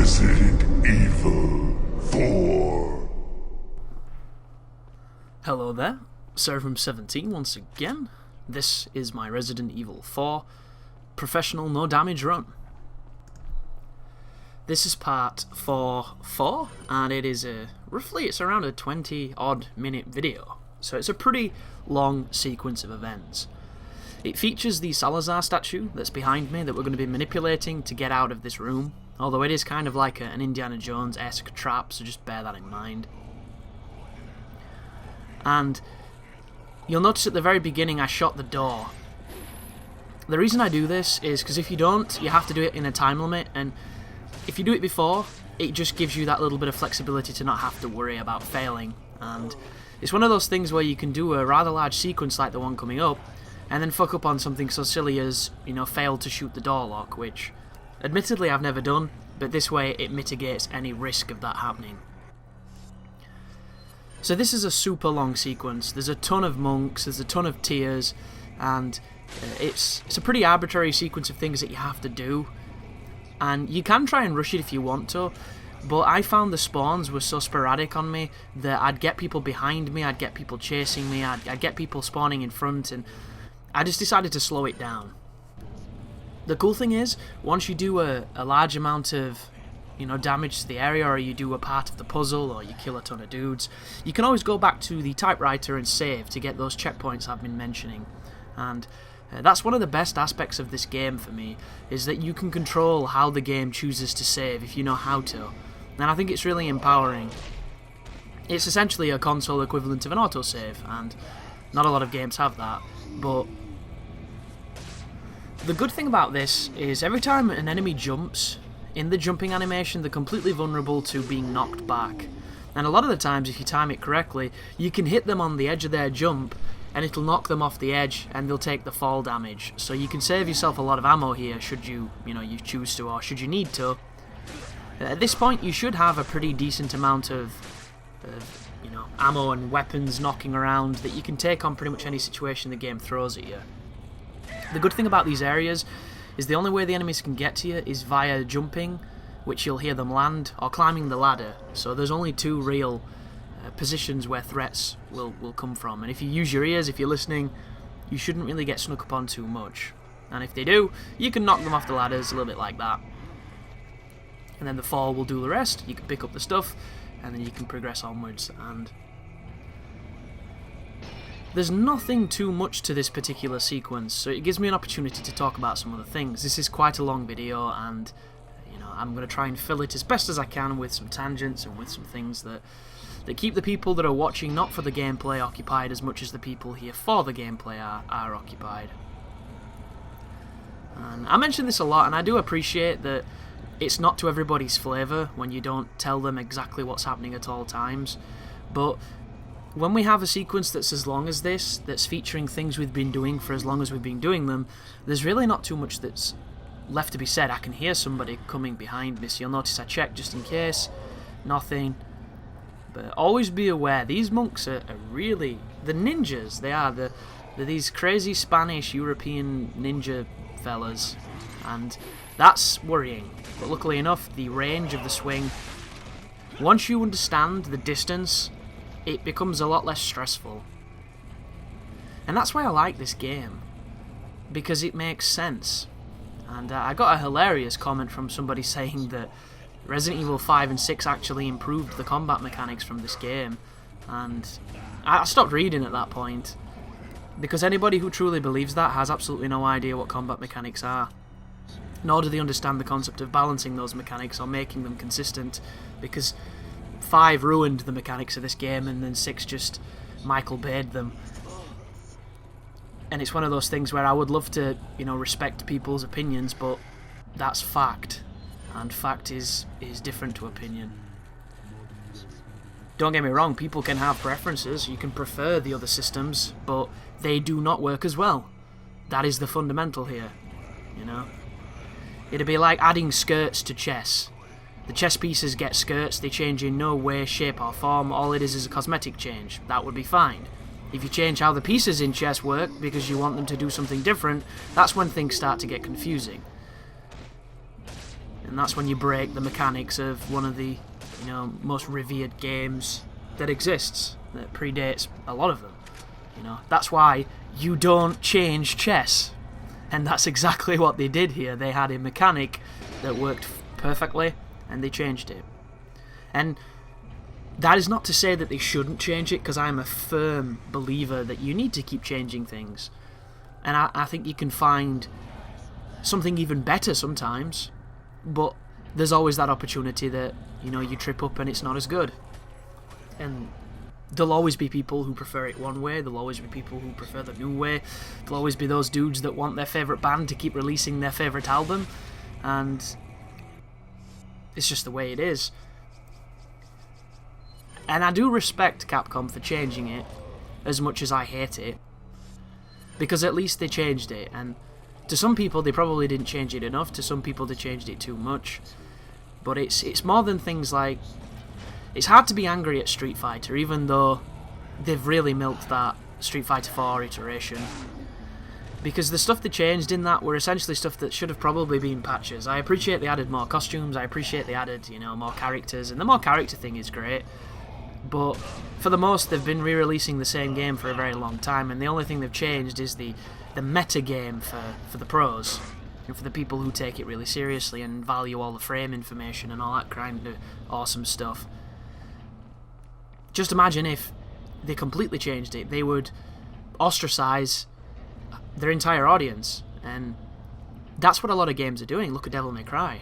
Resident Evil 4. Hello there, Servum17 once again. This is my Resident Evil 4 professional no damage run. This is part 4, and it is it's around a 20 odd minute video. So it's a pretty long sequence of events. It features the Salazar statue that's behind me that we're going to be manipulating to get out of this room, although it is kind of like an Indiana Jones-esque trap, so just bear that in mind. And you'll notice at the very beginning I shot the door. The reason I do this is because if you don't, you have to do it in a time limit, and if you do it before, it just gives you that little bit of flexibility to not have to worry about failing. And it's one of those things where you can do a rather large sequence like the one coming up, and then fuck up on something so silly as, fail to shoot the door lock, which admittedly I've never done, but this way it mitigates any risk of that happening. So this is a super long sequence. There's a ton of monks, there's a ton of tears, and it's a pretty arbitrary sequence of things that you have to do. And you can try and rush it if you want to, but I found the spawns were so sporadic on me that I'd get people behind me, I'd get people chasing me, I'd get people spawning in front, and I just decided to slow it down. The cool thing is, once you do a large amount of damage to the area, or you do a part of the puzzle, or you kill a ton of dudes, you can always go back to the typewriter and save to get those checkpoints I've been mentioning. And that's one of the best aspects of this game for me, is that you can control how the game chooses to save if you know how to. And I think it's really empowering. It's essentially a console equivalent of an autosave, and not a lot of games have that, but the good thing about this is every time an enemy jumps, in the jumping animation they're completely vulnerable to being knocked back. And a lot of the times, if you time it correctly, you can hit them on the edge of their jump and it'll knock them off the edge and they'll take the fall damage. So you can save yourself a lot of ammo here should you choose to, or should you need to. At this point you should have a pretty decent amount of ammo and weapons knocking around that you can take on pretty much any situation the game throws at you. The good thing about these areas is the only way the enemies can get to you is via jumping, which you'll hear them land, or climbing the ladder. So there's only two real positions where threats will come from, and if you use your ears, if you're listening, you shouldn't really get snuck upon too much. And if they do, you can knock them off the ladders a little bit like that. And then the fall will do the rest. You can pick up the stuff, and then you can progress onwards. And there's nothing too much to this particular sequence, so it gives me an opportunity to talk about some other things. This is quite a long video, and I'm going to try and fill it as best as I can with some tangents and with some things that keep the people that are watching not for the gameplay occupied as much as the people here for the gameplay are occupied. And I mention this a lot, and I do appreciate that it's not to everybody's flavour when you don't tell them exactly what's happening at all times, but when we have a sequence that's as long as this, that's featuring things we've been doing for as long as we've been doing them, there's really not too much that's left to be said. I can hear somebody coming behind me, so you'll notice I check just in case. Nothing. But always be aware, these monks are really the ninjas. They're these crazy Spanish European ninja fellas, and that's worrying. But luckily enough, the range of the swing, once you understand the distance, it becomes a lot less stressful. And that's why I like this game, because it makes sense. And I got a hilarious comment from somebody saying that Resident Evil 5 and 6 actually improved the combat mechanics from this game, and I stopped reading at that point, because anybody who truly believes that has absolutely no idea what combat mechanics are, nor do they understand the concept of balancing those mechanics or making them consistent, because 5 ruined the mechanics of this game and then 6 just Michael Bay'd them. And it's one of those things where I would love to respect people's opinions, but that's fact. And fact is different to opinion. Don't get me wrong, people can have preferences, you can prefer the other systems, but they do not work as well. That is the fundamental here, It'd be like adding skirts to chess. The chess pieces get skirts, they change in no way, shape or form, all it is a cosmetic change. That would be fine. If you change how the pieces in chess work because you want them to do something different, that's when things start to get confusing. And that's when you break the mechanics of one of the, most revered games that exists, that predates a lot of them. That's why you don't change chess. And that's exactly what they did here. They had a mechanic that worked perfectly, and they changed it. And that is not to say that they shouldn't change it, because I'm a firm believer that you need to keep changing things. And I think you can find something even better sometimes, but there's always that opportunity that, you trip up and it's not as good. And there'll always be people who prefer it one way, there'll always be people who prefer the new way, there'll always be those dudes that want their favourite band to keep releasing their favourite album, and it's just the way it is. And I do respect Capcom for changing it, as much as I hate it, because at least they changed it, and to some people they probably didn't change it enough, to some people they changed it too much, but it's more than things like, it's hard to be angry at Street Fighter, even though they've really milked that Street Fighter 4 iteration, because the stuff they changed in that were essentially stuff that should have probably been patches. I appreciate they added more costumes, I appreciate they added, more characters, and the more character thing is great, but for the most they've been re-releasing the same game for a very long time, and the only thing they've changed is the meta game for the pros, and for the people who take it really seriously and value all the frame information and all that kind of awesome stuff. Just imagine if they completely changed it. They would ostracize their entire audience, and that's what a lot of games are doing. Look at Devil May Cry.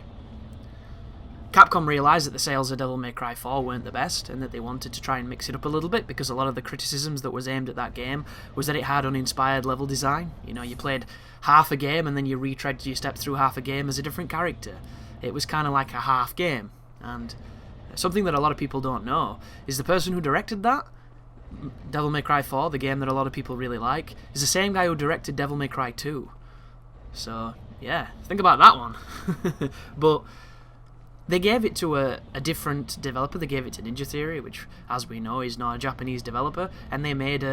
Capcom realised that the sales of Devil May Cry 4 weren't the best, and that they wanted to try and mix it up a little bit, because a lot of the criticisms that was aimed at that game was that it had uninspired level design. You played half a game and then you retread your step through half a game as a different character. It was kind of like a half game, and something that a lot of people don't know is the person who directed that, Devil May Cry 4, the game that a lot of people really like, is the same guy who directed Devil May Cry 2. So, yeah, think about that one. But they gave it to a different developer. They gave it to Ninja Theory, which, as we know, is not a Japanese developer, and they made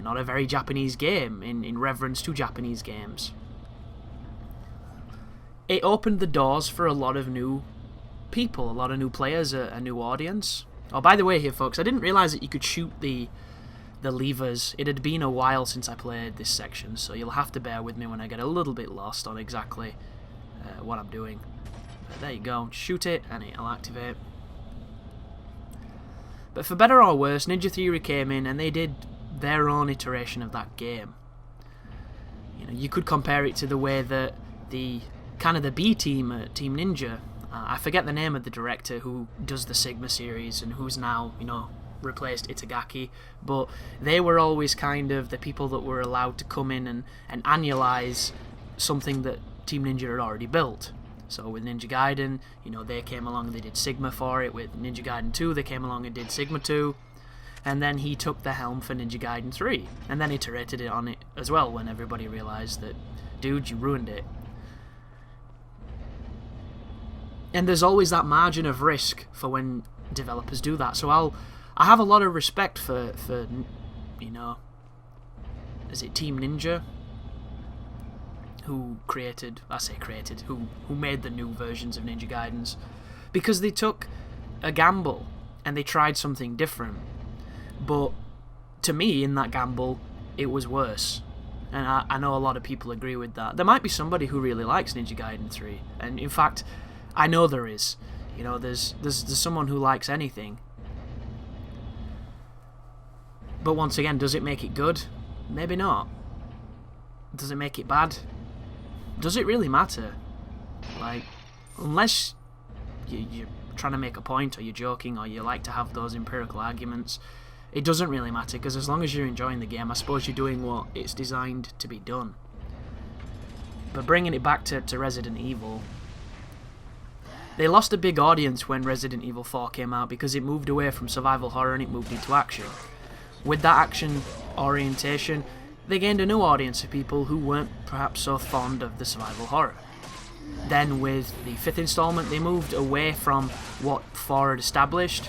not a very Japanese game in reverence to Japanese games. It opened the doors for a lot of new people, a lot of new players, a new audience. Oh, by the way here, folks, I didn't realise that you could shoot the levers. It had been a while since I played this section, so you'll have to bear with me when I get a little bit lost on exactly what I'm doing. But there you go, shoot it and it'll activate. But for better or worse, Ninja Theory came in and they did their own iteration of that game. You could compare it to the way that the B team at Team Ninja, I forget the name of the director who does the Sigma series and who's now, replaced Itagaki, but they were always kind of the people that were allowed to come in and annualize something that Team Ninja had already built. So with Ninja Gaiden, they came along and they did Sigma for it. With Ninja Gaiden 2, they came along and did Sigma 2. And then he took the helm for Ninja Gaiden 3. And then iterated it on it as well when everybody realised that, dude, you ruined it. And there's always that margin of risk for when developers do that. So I have a lot of respect for is it Team Ninja? Who made the new versions of Ninja Gaidens, because they took a gamble and they tried something different, but to me in that gamble it was worse, and I know a lot of people agree with that. There might be somebody who really likes Ninja Gaiden 3, and in fact I know there is. There's someone who likes anything, but once again, does it make it good? Maybe not. Does it make it bad? Does it really matter? Unless you're trying to make a point, or you're joking, or you like to have those empirical arguments, it doesn't really matter, because as long as you're enjoying the game, I suppose you're doing what it's designed to be done. But bringing it back to Resident Evil, they lost a big audience when Resident Evil 4 came out, because it moved away from survival horror and it moved into action. With that action orientation, they gained a new audience of people who weren't perhaps so fond of the survival horror. Then with the 5th installment, they moved away from what 4 had established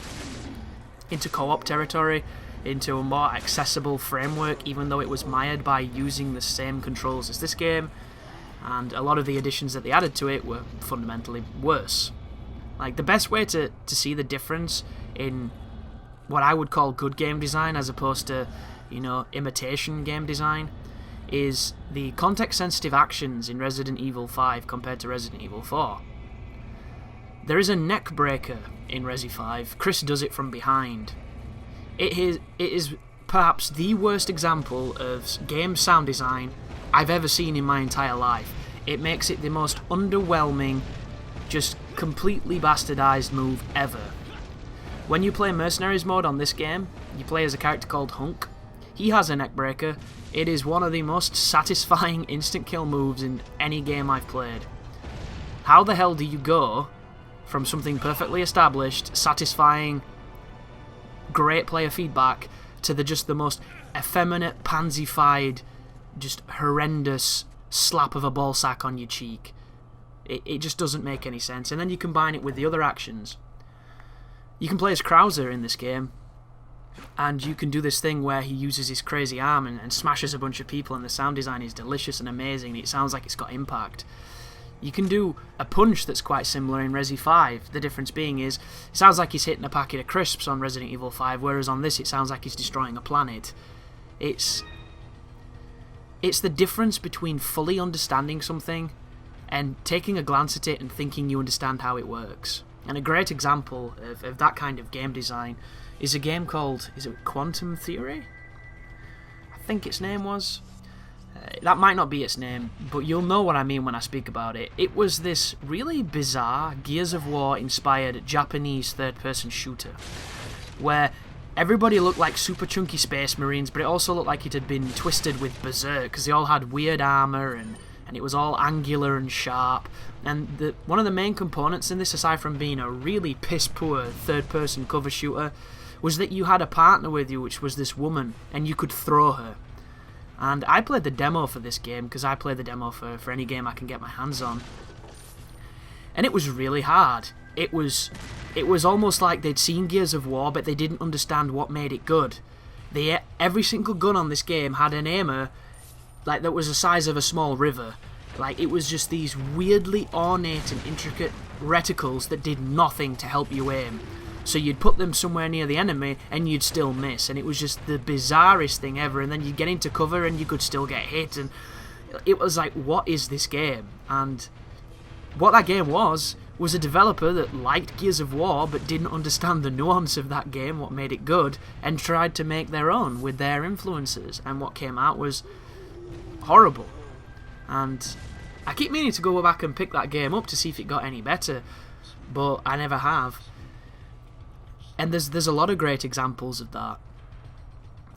into co-op territory, into a more accessible framework, even though it was mired by using the same controls as this game. and a lot of the additions that they added to it were fundamentally worse. Like, the best way to see the difference in what I would call good game design as opposed to, imitation game design is the context-sensitive actions in Resident Evil 5 compared to Resident Evil 4. There is a neck breaker in Resi 5. Chris does it from behind. It is perhaps the worst example of game sound design I've ever seen in my entire life. It makes it the most underwhelming, just completely bastardized move ever. When you play Mercenaries mode on this game, you play as a character called Hunk. He has a neck breaker. It is one of the most satisfying instant kill moves in any game I've played. How the hell do you go from something perfectly established, satisfying, great player feedback, to the most effeminate, pansified, just horrendous slap of a ballsack on your cheek? It just doesn't make any sense. And then you combine it with the other actions. You can play as Krauser in this game, and you can do this thing where he uses his crazy arm and smashes a bunch of people, and the sound design is delicious and amazing. It sounds like it's got impact. You can do a punch that's quite similar in Resi 5. The difference being is, it sounds like he's hitting a packet of crisps on Resident Evil 5, whereas on this it sounds like he's destroying a planet. It's the difference between fully understanding something and taking a glance at it and thinking you understand how it works. And a great example of that kind of game design is a game called, is it Quantum Theory? I think its name was. That might not be its name, but you'll know what I mean when I speak about it. It was this really bizarre Gears of War inspired Japanese third-person shooter, where everybody looked like super chunky space marines, but it also looked like it had been twisted with Berserk, because they all had weird armor and it was all angular and sharp. And one of the main components in this, aside from being a really piss-poor third-person cover shooter, was that you had a partner with you, which was this woman, and you could throw her. And I played the demo for this game, because I play the demo for any game I can get my hands on. And it was really hard. It was almost like they'd seen Gears of War, but they didn't understand what made it good. Every single gun on this game had an aimer like that was the size of a small river. Like, it was just these weirdly ornate and intricate reticles that did nothing to help you aim. So you'd put them somewhere near the enemy and you'd still miss, and it was just the bizarrest thing ever. And then you'd get into cover and you could still get hit, and it was like, what is this game? And what that game was a developer that liked Gears of War but didn't understand the nuance of that game, what made it good, and tried to make their own with their influences, and what came out was horrible. And I keep meaning to go back and pick that game up to see if it got any better, but I never have. And there's a lot of great examples of that.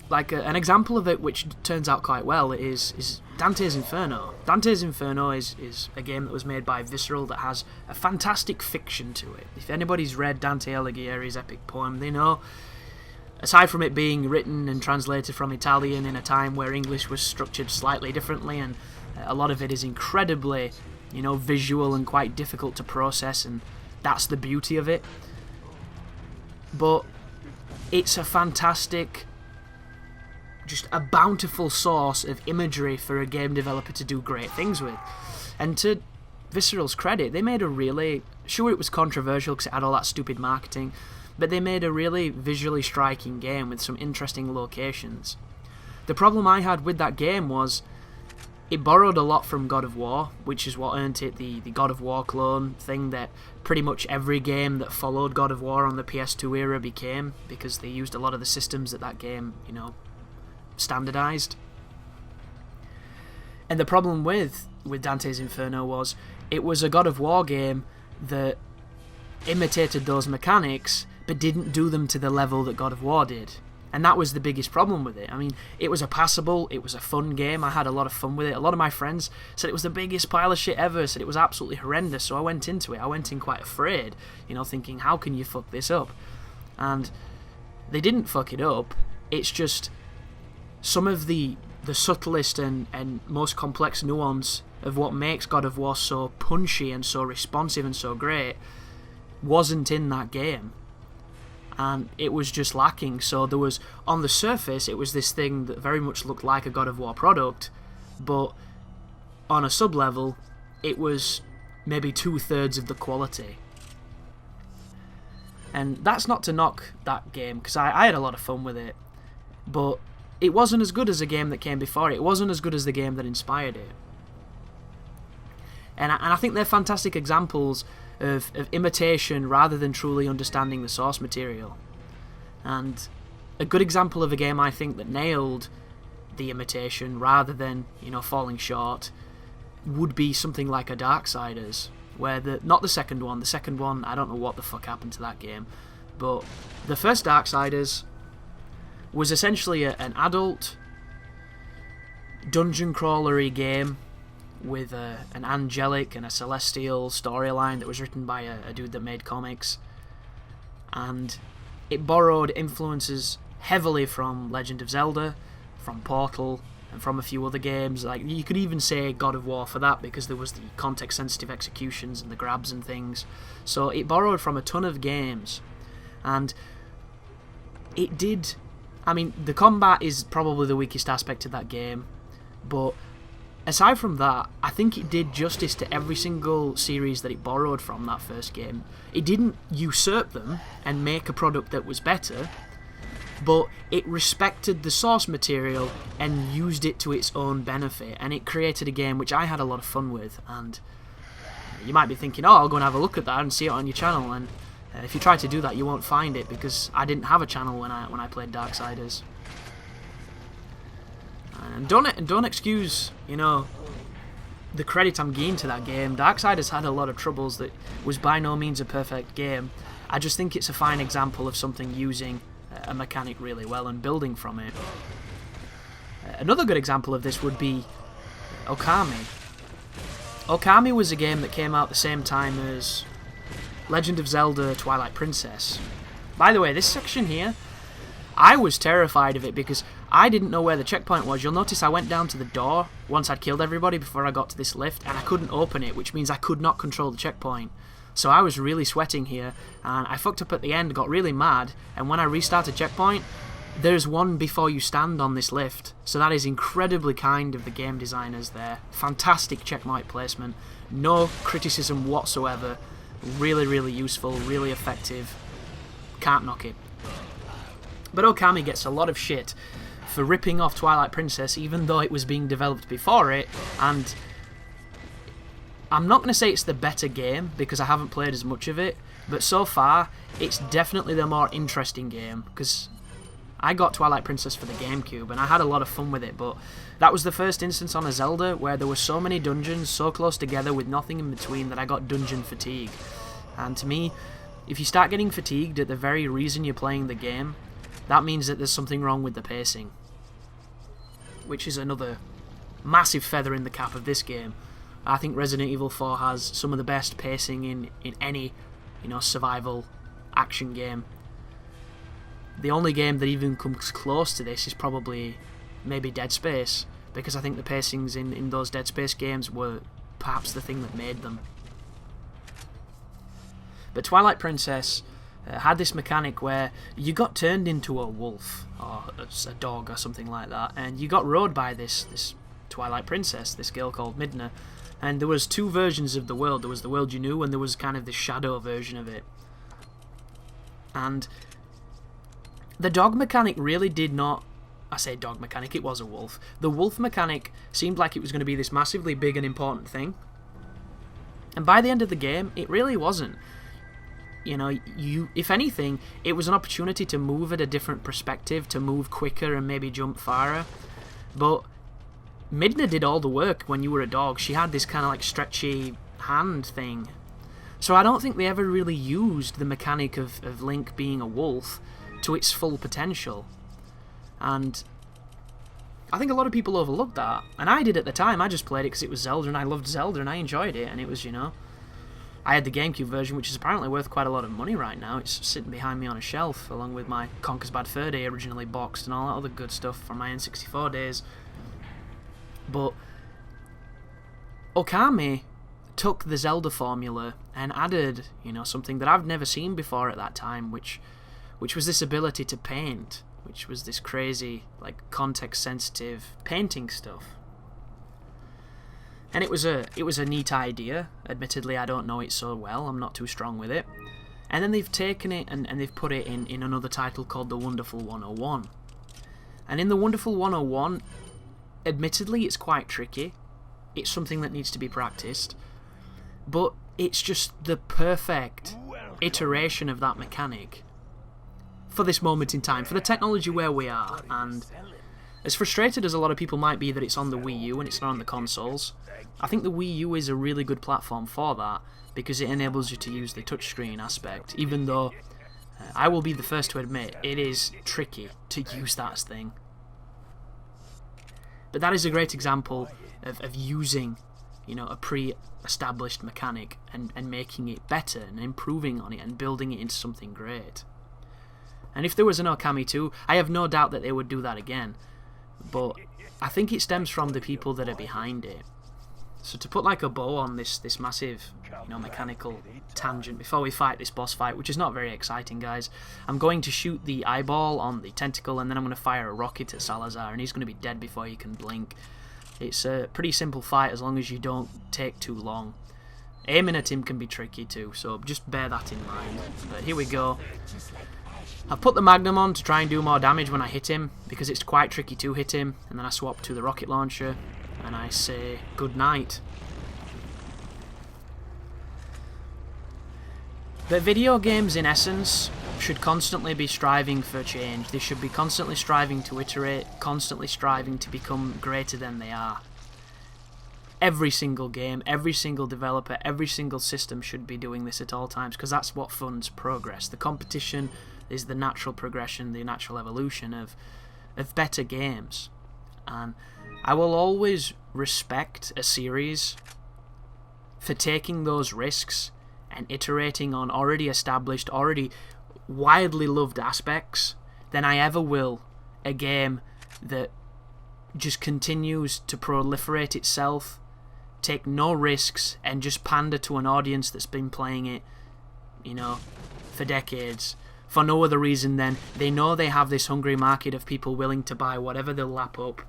Like an example of it which turns out quite well is Dante's Inferno. Dante's Inferno is a game that was made by Visceral that has a fantastic fiction to it. If anybody's read Dante Alighieri's epic poem, they know, aside from it being written and translated from Italian in a time where English was structured slightly differently, and a lot of it is incredibly, visual and quite difficult to process, and that's the beauty of it. But it's a fantastic, just a bountiful source of imagery for a game developer to do great things with. And to Visceral's credit, they made a really, sure it was controversial because it had all that stupid marketing, but they made a really visually striking game with some interesting locations. The problem I had with that game was it borrowed a lot from God of War, which is what earned it the God of War clone thing that pretty much every game that followed God of War on the PS2 era became, because they used a lot of the systems that game, standardized. And the problem with Dante's Inferno was it was a God of War game that imitated those mechanics but didn't do them to the level that God of War did. And that was the biggest problem with it. I mean, it was it was a fun game, I had a lot of fun with it. A lot of my friends said it was the biggest pile of shit ever, said it was absolutely horrendous, so I went into it. I went in quite afraid, thinking, how can you fuck this up? And they didn't fuck it up. It's just some of the subtlest and most complex nuance of what makes God of War so punchy and so responsive and so great wasn't in that game. And it was just lacking. So there was, on the surface, it was this thing that very much looked like a God of War product, but on a sub-level, it was maybe 2/3 of the quality. And that's not to knock that game, because I had a lot of fun with it. But it wasn't as good as the game that came before it. It wasn't as good as the game that inspired it. And I think they're fantastic examples of imitation rather than truly understanding the source material. And a good example of a game I think that nailed the imitation rather than, falling short would be something like a Darksiders, where not the second one, I don't know what the fuck happened to that game, but the first Darksiders was essentially an adult dungeon crawlery game with an angelic and a celestial storyline that was written by a dude that made comics, and it borrowed influences heavily from Legend of Zelda, from Portal, and from a few other games. Like, you could even say God of War for that, because there was the context-sensitive executions and the grabs and things. So it borrowed from a ton of games, and it did... I mean, the combat is probably the weakest aspect of that game, but aside from that, I think it did justice to every single series that it borrowed from that first game. It didn't usurp them and make a product that was better, but it respected the source material and used it to its own benefit, and it created a game which I had a lot of fun with. And you might be thinking, I'll go and have a look at that and see it on your channel, and if you try to do that you won't find it, because I didn't have a channel when I played Darksiders. And don't excuse, the credit I'm giving to that game. Darksiders had a lot of troubles, that was by no means a perfect game. I just think it's a fine example of something using a mechanic really well and building from it. Another good example of this would be Okami. Okami was a game that came out the same time as Legend of Zelda Twilight Princess. By the way, this section here, I was terrified of it because I didn't know where the checkpoint was. You'll notice I went down to the door once I'd killed everybody before I got to this lift, and I couldn't open it, which means I could not control the checkpoint. So I was really sweating here, and I fucked up at the end, got really mad, and when I restarted checkpoint, there's one before you stand on this lift. So that is incredibly kind of the game designers there. Fantastic checkpoint placement, no criticism whatsoever. Really, really useful, really effective. Can't knock it. But Okami gets a lot of shit for ripping off Twilight Princess, even though it was being developed before it, and I'm not going to say it's the better game, because I haven't played as much of it, but so far, it's definitely the more interesting game, because I got Twilight Princess for the GameCube, and I had a lot of fun with it, but that was the first instance on a Zelda where there were so many dungeons so close together with nothing in between that I got dungeon fatigue. And to me, if you start getting fatigued at the very reason you're playing the game, that means that there's something wrong with the pacing, which is another massive feather in the cap of this game. I think Resident Evil 4 has some of the best pacing in any, survival action game. The only game that even comes close to this is probably maybe Dead Space, because I think the pacings in those Dead Space games were perhaps the thing that made them. But Twilight Princess had this mechanic where you got turned into a wolf, or a dog or something like that, and you got rode by this Twilight Princess, this girl called Midna. And there was two versions of the world. There was the world you knew, and there was kind of the shadow version of it. And the dog mechanic really did not... I say dog mechanic, it was a wolf. The wolf mechanic seemed like it was going to be this massively big and important thing. And by the end of the game, it really wasn't. If anything, it was an opportunity to move at a different perspective, to move quicker and maybe jump farther. But Midna did all the work when you were a dog. She had this kind of like stretchy hand thing. So I don't think they ever really used the mechanic of Link being a wolf to its full potential. And I think a lot of people overlooked that. And I did at the time. I just played it because it was Zelda and I loved Zelda and I enjoyed it. And it was, I had the GameCube version, which is apparently worth quite a lot of money right now. It's sitting behind me on a shelf, along with my Conker's Bad Fur Day originally boxed and all that other good stuff from my N64 days. But Okami took the Zelda formula and added, something that I've never seen before at that time, which was this ability to paint, which was this crazy, context-sensitive painting stuff. And it was a neat idea. Admittedly, I don't know it so well. I'm not too strong with it. And then they've taken it and they've put it in another title called The Wonderful 101. And in The Wonderful 101, admittedly, it's quite tricky. It's something that needs to be practiced. But it's just the perfect iteration of that mechanic for this moment in time, for the technology where we are. And as frustrated as a lot of people might be that it's on the Wii U and it's not on the consoles, I think the Wii U is a really good platform for that, because it enables you to use the touchscreen aspect, even though I will be the first to admit it is tricky to use that thing. But that is a great example of using, you know, a pre-established mechanic and making it better and improving on it and building it into something great. And if there was an Okami 2, I have no doubt that they would do that again. But I think it stems from the people that are behind it. So to put like a bow on this massive, you know, mechanical tangent before we fight this boss fight, which is not very exciting, guys, I'm going to shoot the eyeball on the tentacle, and then I'm going to fire a rocket at Salazar, and he's going to be dead before he can blink. It's a pretty simple fight as long as you don't take too long. Aiming at him can be tricky too, so just bear that in mind. But here we go. I've put the Magnum on to try and do more damage when I hit him, because it's quite tricky to hit him, and then I swap to the rocket launcher, and I say good night. But video games, in essence, should constantly be striving for change. They should be constantly striving to iterate, constantly striving to become greater than they are. Every single game, every single developer, every single system should be doing this at all times, because that's what funds progress. The competition is the natural progression, the natural evolution of better games. And I will always respect a series for taking those risks and iterating on already established, already widely loved aspects than I ever will a game that just continues to proliferate itself, take no risks, and just pander to an audience that's been playing it, you know, for decades, for no other reason than they know they have this hungry market of people willing to buy whatever they'll lap up.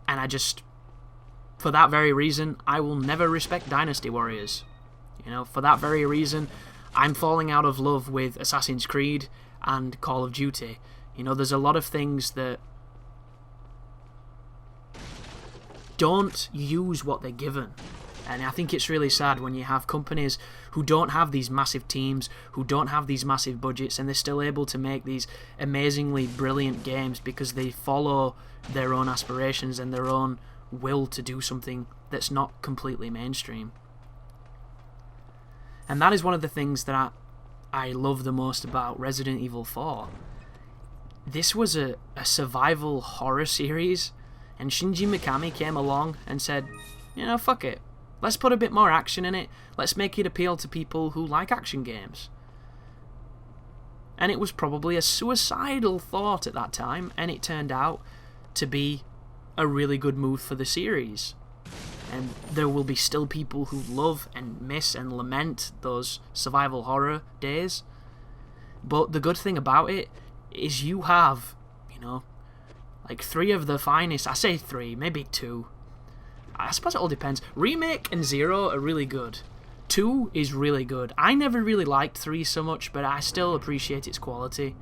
And I just, for that very reason, I will never respect Dynasty Warriors. You know, for that very reason, I'm falling out of love with Assassin's Creed and Call of Duty. You know, there's a lot of things that don't use what they're given. And I think it's really sad when you have companies who don't have these massive teams, who don't have these massive budgets, and they're still able to make these amazingly brilliant games because they follow their own aspirations and their own will to do something that's not completely mainstream. And that is one of the things that I love the most about Resident Evil 4. This was a survival horror series, and Shinji Mikami came along and said, you know, fuck it. Let's put a bit more action in it. Let's make it appeal to people who like action games. And it was probably a suicidal thought at that time, and it turned out to be a really good move for the series. And there will be still people who love and miss and lament those survival horror days. But the good thing about it is you have, you know, like 3 of the finest. I say 3, maybe 2. I suppose it all depends. Remake and 0 are really good. 2 is really good. I never really liked 3 so much, but I still appreciate its quality.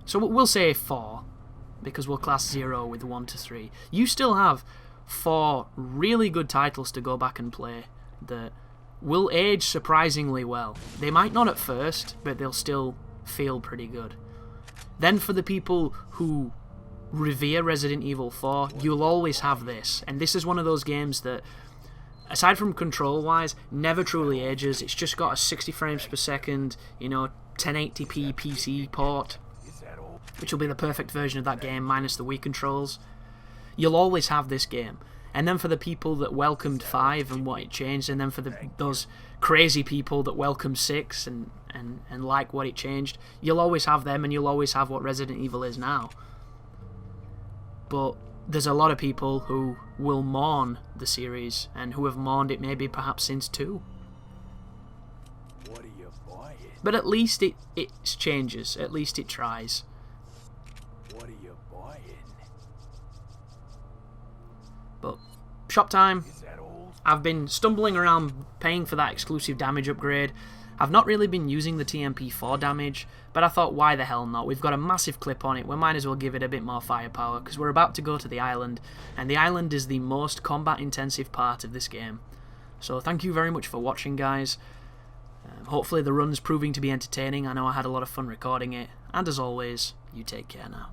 So we'll say 4, because we'll class 0 with 1 to 3. You still have 4 really good titles to go back and play that will age surprisingly well. They might not at first, but they'll still feel pretty good. Then for the people who revere Resident Evil 4, you'll always have this. And this is one of those games that, aside from control-wise, never truly ages. It's just got a 60 frames per second, you know, 1080p PC port, which will be the perfect version of that game, minus the Wii controls. You'll always have this game. And then for the people that welcomed 5 and what it changed, and then for those crazy people that welcomed 6 and like what it changed, you'll always have them, and you'll always have what Resident Evil is now. But there's a lot of people who will mourn the series, and who have mourned it maybe perhaps since 2. What are you buying? But at least it changes. At least it tries. What are you buying? shop time. Is that all? I've been stumbling around paying for that exclusive damage upgrade. I've not really been using the TMP4 damage, but I thought, why the hell not? We've got a massive clip on it, we might as well give it a bit more firepower, because we're about to go to the island, and the island is the most combat-intensive part of this game. So thank you very much for watching, guys. Hopefully the run's proving to be entertaining. I know I had a lot of fun recording it, and as always, you take care now.